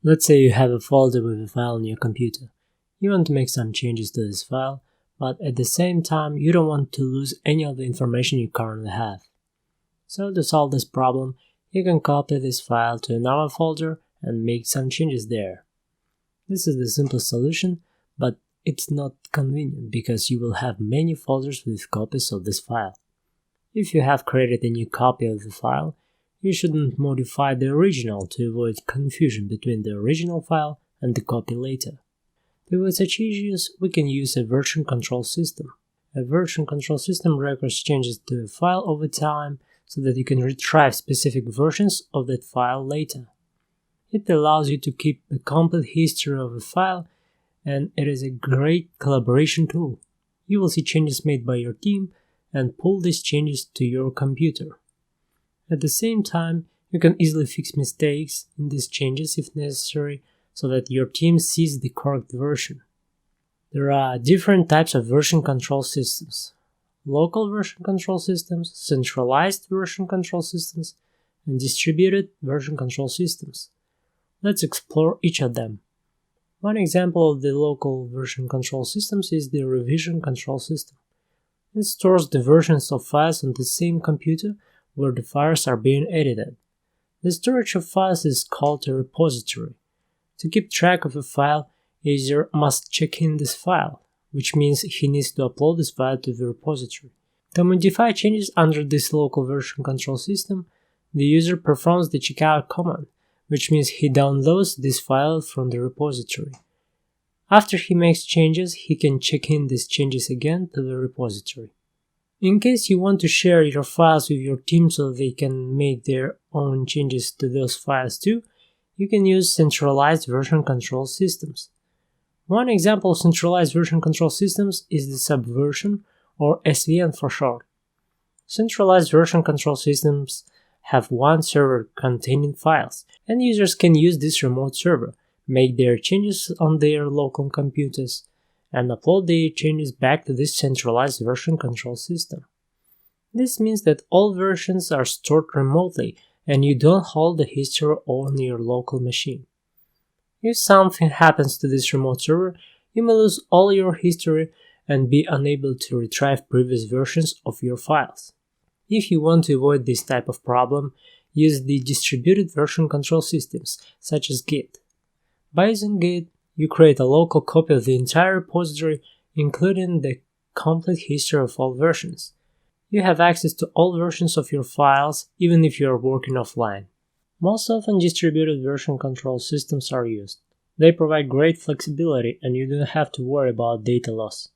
Let's say you have a folder with a file on your computer. You want to make some changes to this file, but at the same time you don't want to lose any of the information you currently have. So to solve this problem, you can copy this file to another folder and make some changes there. This is the simplest solution, but it's not convenient because you will have many folders with copies of this file. If you have created a new copy of the file, you shouldn't modify the original to avoid confusion between the original file and the copy later. To avoid such issues, we can use a version control system. A version control system records changes to a file over time so that you can retrieve specific versions of that file later. It allows you to keep a complete history of a file, and it is a great collaboration tool. You will see changes made by your team and pull these changes to your computer. At the same time, you can easily fix mistakes in these changes if necessary, so that your team sees the correct version. There are different types of version control systems: local version control systems, centralized version control systems, and distributed version control systems. Let's explore each of them. One example of the local version control systems is the revision control system. It stores the versions of files on the same computer where the files are being edited. The storage of files is called a repository. To keep track of a file, a user must check in this file, which means he needs to upload this file to the repository. To modify changes under this local version control system, the user performs the checkout command, which means he downloads this file from the repository. After he makes changes, he can check in these changes again to the repository. In case you want to share your files with your team so they can make their own changes to those files too, you can use centralized version control systems. One example of centralized version control systems is the Subversion, or SVN for short. Centralized version control systems have one server containing files, and users can use this remote server, make their changes on their local computers, and upload the changes back to this centralized version control system. This means that all versions are stored remotely and you don't hold the history on your local machine. If something happens to this remote server, you may lose all your history and be unable to retrieve previous versions of your files. If you want to avoid this type of problem, use the distributed version control systems, such as Git. By using Git, you create a local copy of the entire repository, including the complete history of all versions. You have access to all versions of your files, even if you are working offline. Most often, distributed version control systems are used. They provide great flexibility and you don't have to worry about data loss.